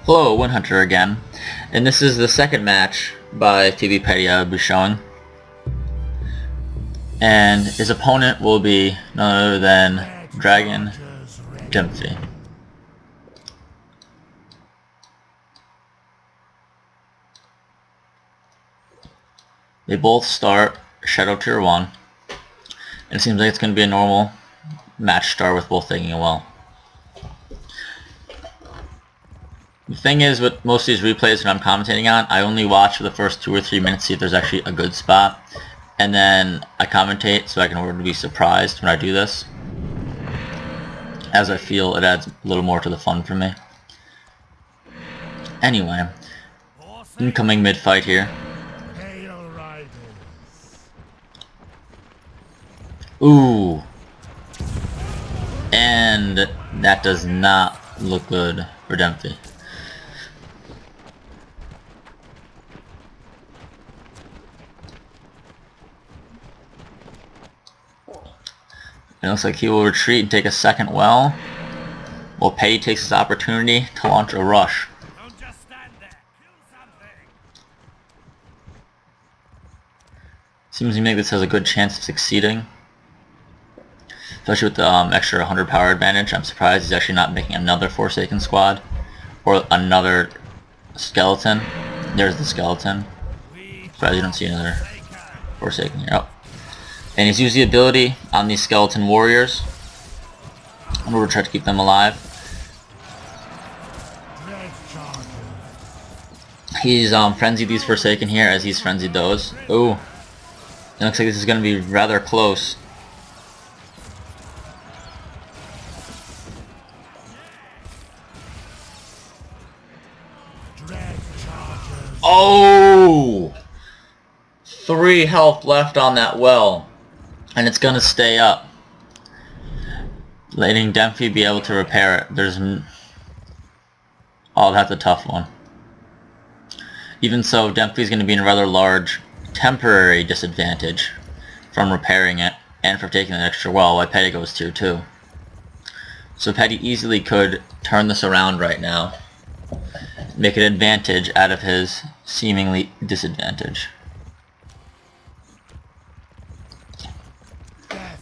Hello, Windhunter again, and this is the second match by TBPeti I will be showing. And his opponent will be none other than DragonDampfi. They both start Shadow Tier 1, and it seems like it's going to be a normal match start with both taking it well. The thing is, with most of these replays that I'm commentating on, I only watch for the first 2 or 3 minutes to see if there's actually a good spot, and then I commentate so I can order to be surprised when I do this, as I feel it adds a little more to the fun for me. Anyway, incoming mid-fight here. Ooh, and that does not look good for Dampfi. It looks like he will retreat and take a second well, while Peti takes his opportunity to launch a rush. Don't just stand there. Kill something. Seems to me this has a good chance of succeeding, especially with the extra 100 power advantage. I'm surprised he's actually not making another Forsaken squad or another skeleton. There's the skeleton. Surprised you don't see another Forsaken here. Oh. And he's used the ability on these skeleton warriors in order to try to keep them alive. He's frenzied these Forsaken here as he's frenzied those. Ooh. It looks like this is going to be rather close. Oh! 3 health left on that well. And it's gonna stay up, letting Dampfi be able to repair it. Oh, that's a tough one. Even so, Dampfi's gonna be in a rather large temporary disadvantage from repairing it and from taking an extra well while Peti goes tier 2. So Peti easily could turn this around right now, make an advantage out of his seemingly disadvantage.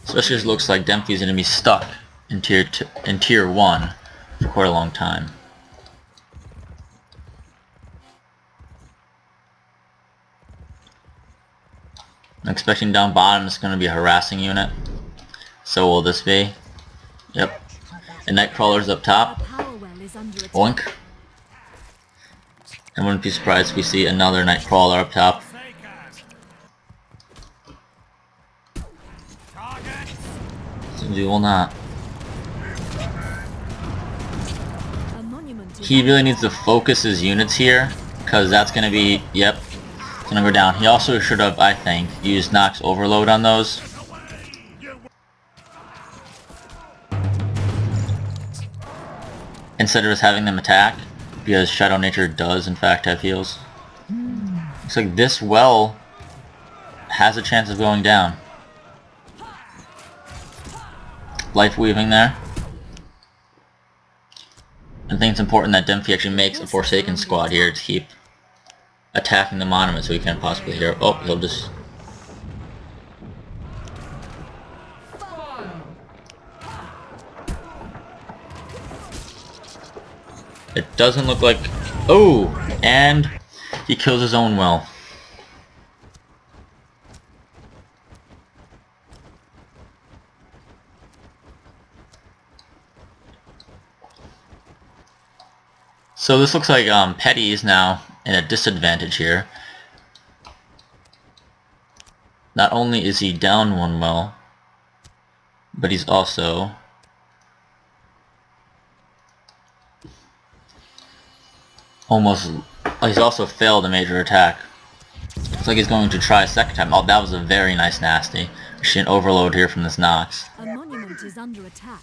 Especially as it looks like Dampfi's going to be stuck in tier 1 for quite a long time. I'm expecting down bottom is going to be a harassing unit. So will this be? Yep. And Nightcrawler's up top. Oink. I wouldn't be surprised if we see another Nightcrawler up top. We will not. He really needs to focus his units here, because that's going to be, yep, it's going to go down. He also should have, I think, used Nox Overload on those. Instead of just having them attack, because Shadow Nature does in fact have heals. Looks like this well has a chance of going down. Life weaving there. I think it's important that Dampfi actually makes a Forsaken squad here to keep attacking the monument so he can't possibly hear. Oh, he'll just... It doesn't look like... Oh! And he kills his own well. So this looks like Peti is now in a disadvantage here. Not only is he down 1 well, but he's also he's also failed a major attack. Looks like he's going to try a second time. Oh, that was a very nice nasty. We see an overload here from this Nox. A monument is under attack.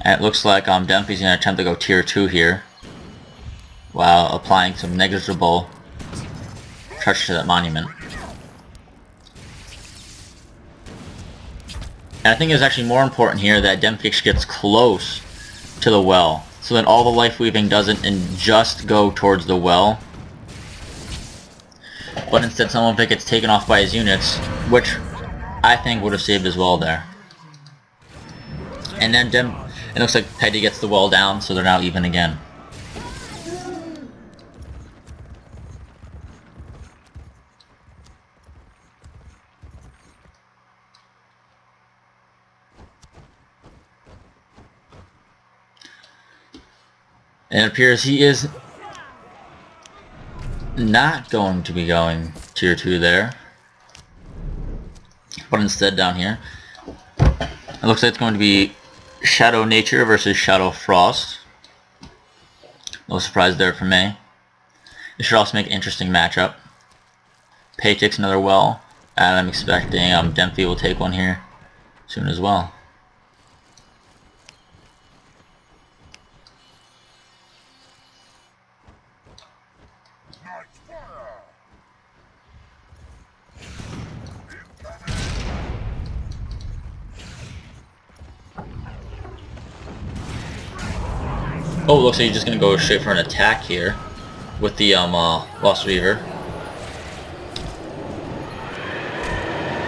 And it looks like Dampfi's going to attempt to go tier 2 here, while applying some negligible pressure to that monument. And I think it's actually more important here that Dampfi gets close to the well, so that all the life weaving doesn't just go towards the well, but instead some of it gets taken off by his units, which I think would have saved his well there. And then it looks like Peti gets the well down, so they're now even again. And it appears he is not going to be going tier 2 there, but instead down here it looks like it's going to be Shadow Nature versus Shadow Frost. No surprise there for me. It should also make an interesting matchup. Pei takes another well, and I'm expecting Dampfi will take one here soon as well. Oh, looks like he's just going to go straight for an attack here with the Lost Reaver.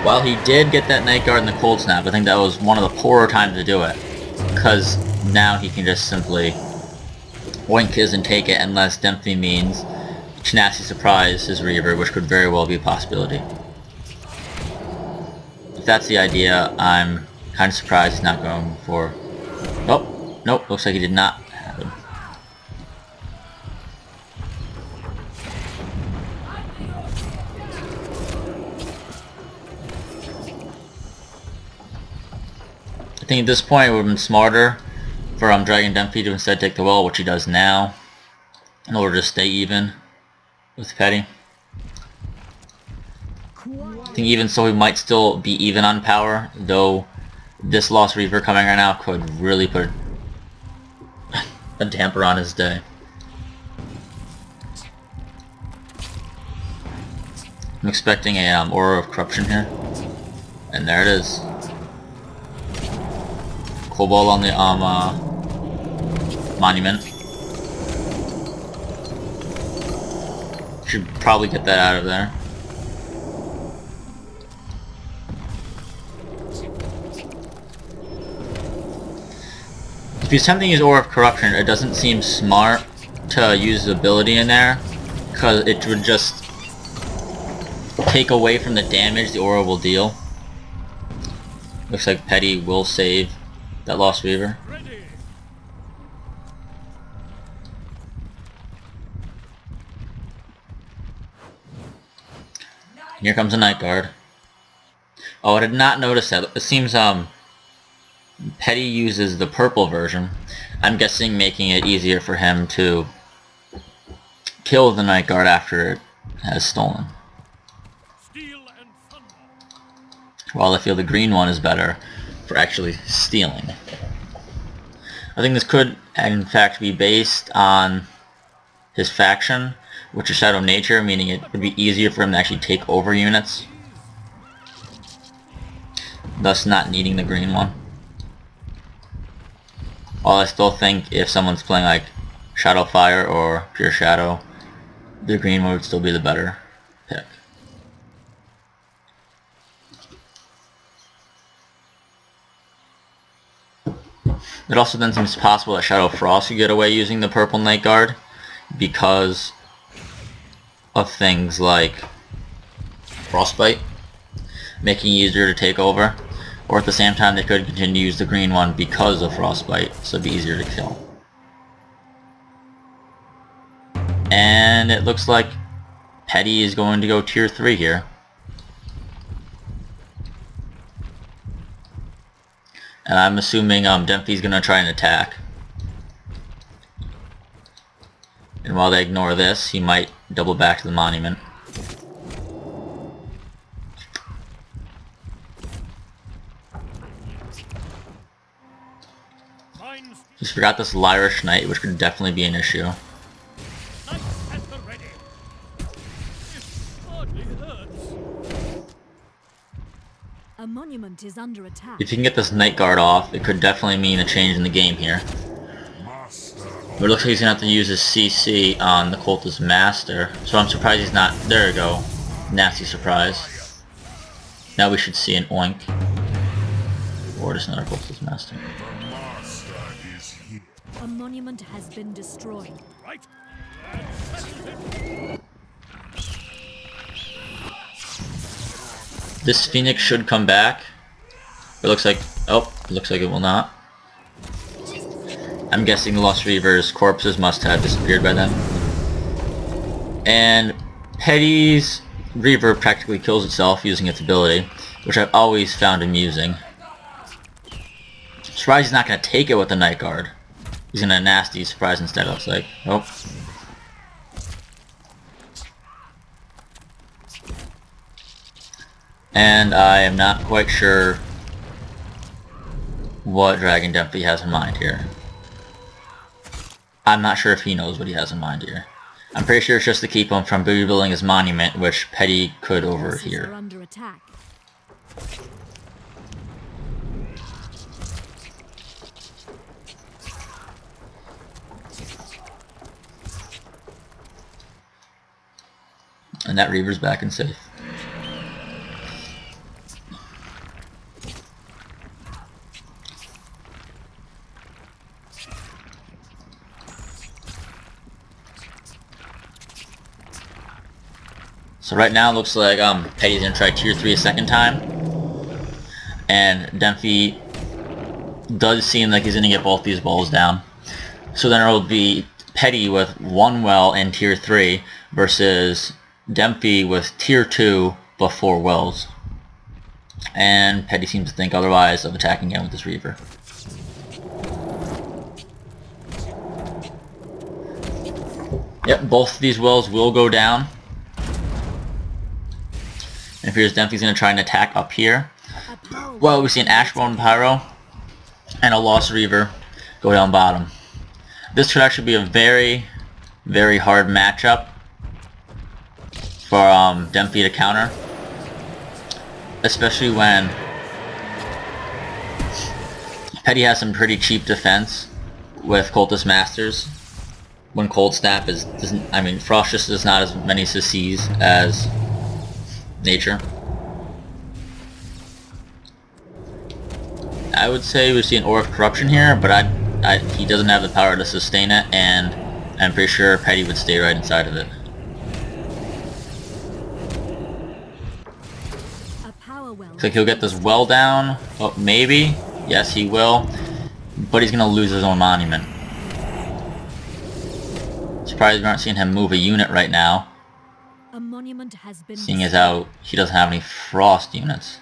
While he did get that Night Guard in the Cold Snap, I think that was one of the poorer times to do it, because now he can just simply oink his and take it, unless Dampfi means Tenacity Surprise his Reaver, which could very well be a possibility. If that's the idea, I'm kind of surprised he's not going for... Oh, nope, looks like he did not. I think at this point it would have been smarter for DragonDampfi to instead take the well, which he does now, in order to stay even with Peti. I think even so he might still be even on power, though this Lost Reaver coming right now could really put a damper on his day. I'm expecting a Aura of Corruption here, and there it is. Cobalt on the monument. Should probably get that out of there. If he's attempting to use Aura of Corruption, it doesn't seem smart to use the ability in there, because it would just take away from the damage the Aura will deal. Looks like Peti will save that Lost Reaver. Here comes a Night Guard. Oh, I did not notice that. It seems Peti uses the purple version. I'm guessing making it easier for him to kill the Night Guard after it has stolen. While I feel the green one is better for actually stealing. I think this could in fact be based on his faction, which is Shadow Nature, meaning it would be easier for him to actually take over units, thus not needing the green one. While I still think if someone's playing like Shadow Fire or Pure Shadow, the green one would still be the better pick. It also then seems possible that Shadow Frost could get away using the purple Night Guard because of things like Frostbite, making it easier to take over, or at the same time they could continue to use the green one because of Frostbite, so it'd be easier to kill. And it looks like Peti is going to go tier 3 here. And I'm assuming Dampfi's going to try and attack. And while they ignore this, he might double back to the monument. Just forgot this Lyrish Knight, which could definitely be an issue. A monument is under attack. If you can get this Night Guard off, it could definitely mean a change in the game here. But it looks like he's gonna have to use his CC on the Cultist Master. So I'm surprised he's not. There we go. Nasty surprise. Now we should see an Oink. Or just another Cultist Master. A monument has been destroyed. Right? This Phoenix should come back. It looks like. Oh, it looks like it will not. I'm guessing the Lost Reaver's corpses must have disappeared by then. And Peti's Reaver practically kills itself using its ability, which I've always found amusing. Surprised he's not going to take it with the Night Guard. He's going to nasty surprise instead. Looks like. Oh. And I am not quite sure what DragonDampfi has in mind here. I'm not sure if he knows what he has in mind here. I'm pretty sure it's just to keep him from rebuilding his monument, which Peti could overhear. Under attack. And that Reaver's back and safe. So right now it looks like Peti's gonna try tier 3 a second time. And Dampfi does seem like he's gonna get both these balls down. So then it will be Peti with 1 well in tier 3 versus Dampfi with tier 2 but 4 wells. And Peti seems to think otherwise of attacking again with this Reaver. Yep, both of these wells will go down. And it appears Dampfi's going to try and attack up here. Well, we see an Ashbone Pyro and a Lost Reaver go down bottom. This could actually be a very, very hard matchup for Dampfi to counter. Especially when Peti has some pretty cheap defense with Cultist Masters. When Cold Snap Frost just does not as many CCs as Nature. I would say we see an Aura of Corruption here, but he doesn't have the power to sustain it, and I'm pretty sure Peti would stay right inside of it. Looks like he'll get this well down. Oh, maybe. Yes, he will. But he's gonna lose his own monument. Surprised we aren't seeing him move a unit right now. A monument has been Seeing as how he doesn't have any frost units.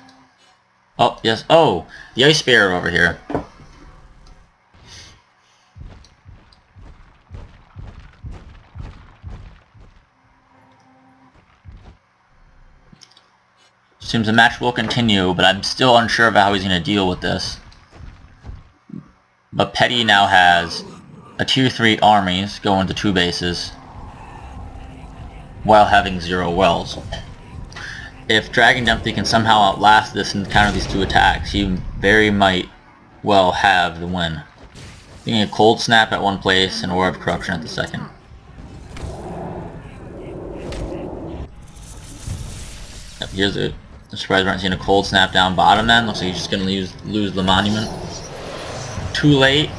Oh, yes. Oh, the Ice Bearer over here. Seems the match will continue, but I'm still unsure about how he's going to deal with this. But Peti now has a tier 3 armies going to 2 bases while having 0 wells. If DragonDampfi can somehow outlast this and counter these 2 attacks, he very might well have the win. Being a Cold Snap at one place and Aura of Corruption at the second. Yep, here's it. I'm surprised we aren't seeing a Cold Snap down bottom then. Looks like he's just going to lose the monument. Too late.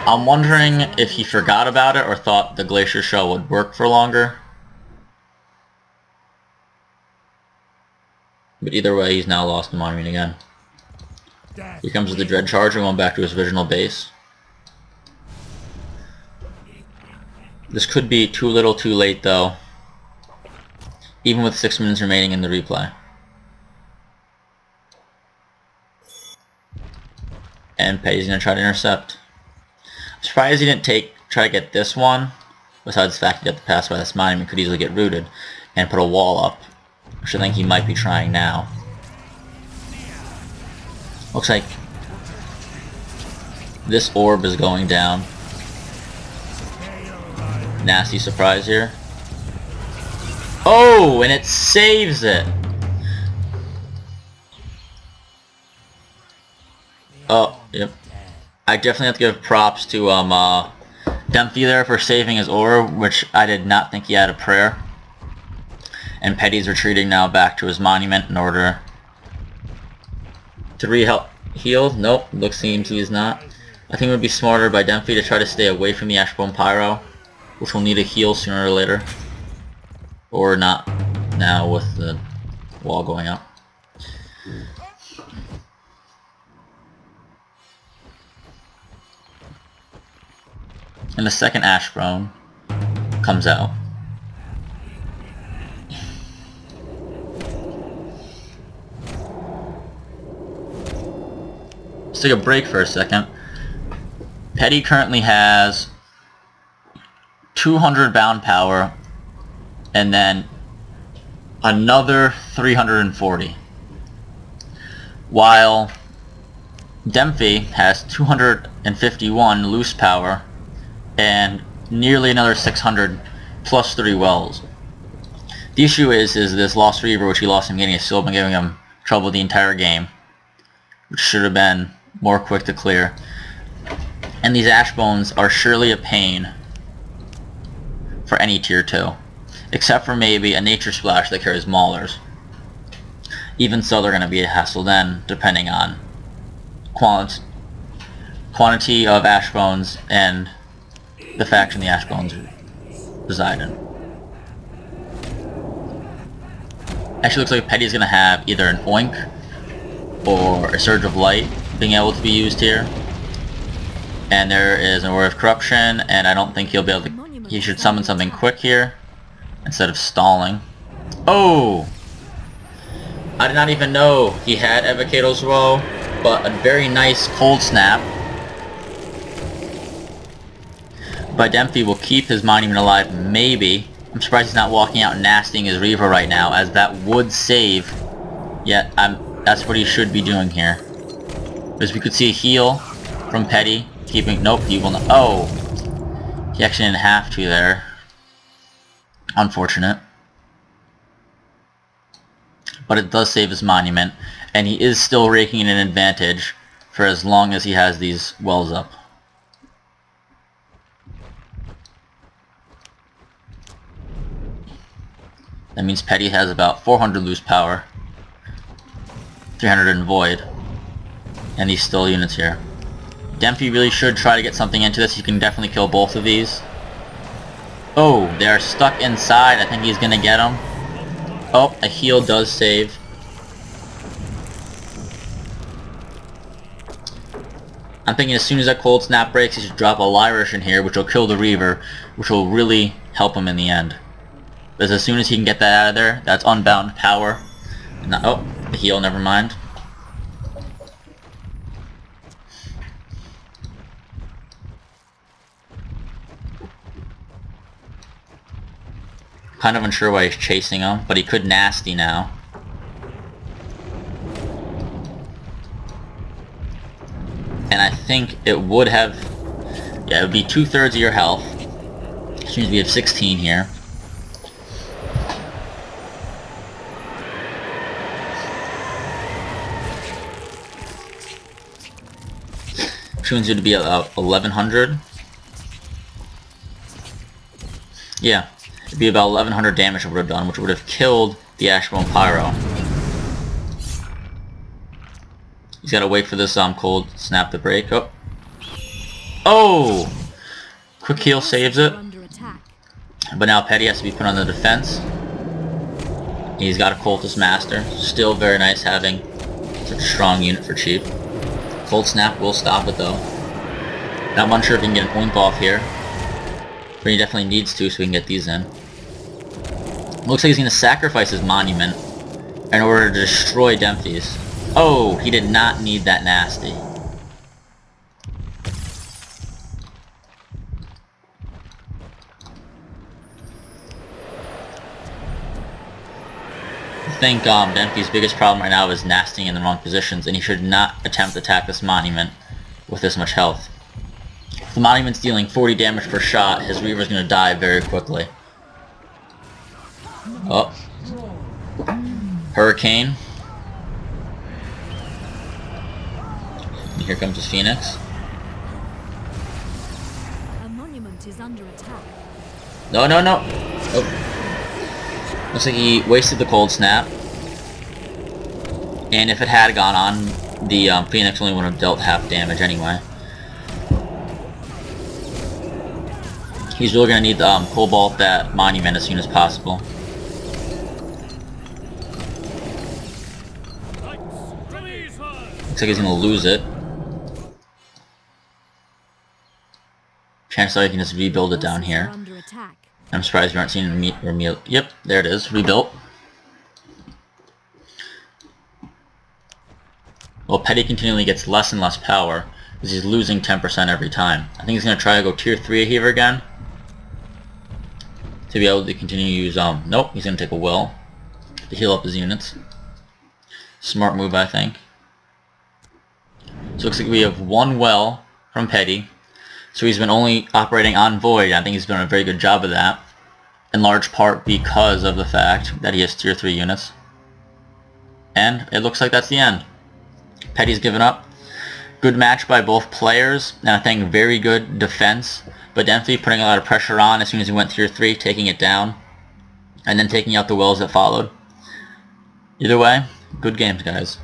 I'm wondering if he forgot about it or thought the Glacier Shell would work for longer. But either way, he's now lost the monument again. Here comes the Dread Charger going back to his original base. This could be too little too late though, even with 6 minutes remaining in the replay. And Peti's going to try to intercept. I'm surprised he didn't try to get this one, besides the fact he got the pass by this monument could easily get rooted, and put a wall up, which I think he might be trying now. Looks like this orb is going down. Nasty surprise here. Oh, and it saves it! Oh, yep. I definitely have to give props to Dempfi there for saving his aura, which I did not think he had a prayer. And Peti's retreating now back to his monument in order to heal. Nope, seems he is not. I think it would be smarter by Dempfi to try to stay away from the Ashbone Pyro, which will need a heal sooner or later. Or not now with the wall going up. And the second Ashbone comes out. Let's take a break for a second. Peti currently has 200 bound power and then another 340. While Dempfi has 251 loose power and nearly another 600 plus 3 wells. The issue is this Lost Reaver, which he lost in the beginning, has still been giving him trouble the entire game, which should have been more quick to clear. And these Ashbones are surely a pain for any tier 2, except for maybe a Nature Splash that carries Maulers. Even so, they're going to be a hassle then, depending on quantity of Ashbones and the faction the Ashbones reside in. Actually looks like Peti's going to have either an Oink or a Surge of Light being able to be used here. And there is an Aura of Corruption, and I don't think he'll be able to... He should summon something quick here instead of stalling. Oh! I did not even know he had Evocato's Woe, but a very nice Cold Snap by Dempfi will keep his monument alive, maybe. I'm surprised he's not walking out and nastying his Reaver right now, as that would save. Yet, that's what he should be doing here. Because we could see a heal from Peti, keeping... Nope, he will not... Oh! He actually didn't have to there. Unfortunate. But it does save his monument, and he is still raking in an advantage for as long as he has these wells up. That means Peti has about 400 loose power, 300 in void, and these still units here. Dempfi really should try to get something into this. You can definitely kill both of these. Oh, they are stuck inside. I think he's going to get them. Oh, a heal does save. I'm thinking as soon as that Cold Snap breaks, he should drop a Lyrish in here, which will kill the Reaver, which will really help him in the end. Because as soon as he can get that out of there, that's unbound power. Not, oh, the heal, never mind. Kind of unsure why he's chasing him, but he could nasty now. And I think it would have... Yeah, it would be 2/3 of your health. Which means we have 16 here. Which means it would be about 1100. Yeah. It'd be about 1100 damage it would have done, which would have killed the Ashbone Pyro. He's got to wait for this Cold Snap to break. Oh! Oh! Quick heal saves it. But now Peti has to be put on the defense. He's got a Cultist Master. Still very nice having such a strong unit for cheap. Cold Snap will stop it though. Not unsure if he can get an Oink off here. But he definitely needs to so we can get these in. Looks like he's going to sacrifice his monument in order to destroy Dempfi's. Oh, he did not need that nasty. I think Dempfi's biggest problem right now is nastying in the wrong positions, and he should not attempt to attack this monument with this much health. If the monument's dealing 40 damage per shot, his Reaver's going to die very quickly. Oh. Hurricane. And here comes his Phoenix. is under attack. No, no, no. Oh. Looks like he wasted the cold snap. And if it had gone on, the Phoenix only would have dealt half damage anyway. He's really going to need the Cobalt that Monument as soon as possible. Looks like he's going to lose it. Chances are you can just rebuild it down here. I'm surprised we aren't seeing it. Yep, there it is, rebuilt. Well, Peti continually gets less and less power, because he's losing 10% every time. I think he's going to try to go tier 3 here again, to be able to continue to use, nope, he's going to take a will, to heal up his units. Smart move, I think. So it looks like we have one well from Peti, so he's been only operating on Void. I think he's done a very good job of that, in large part because of the fact that he has tier 3 units. And it looks like that's the end. Peti's given up. Good match by both players, and I think very good defense. But Dampfi putting a lot of pressure on as soon as he went tier 3, taking it down, and then taking out the wells that followed. Either way, good games, guys.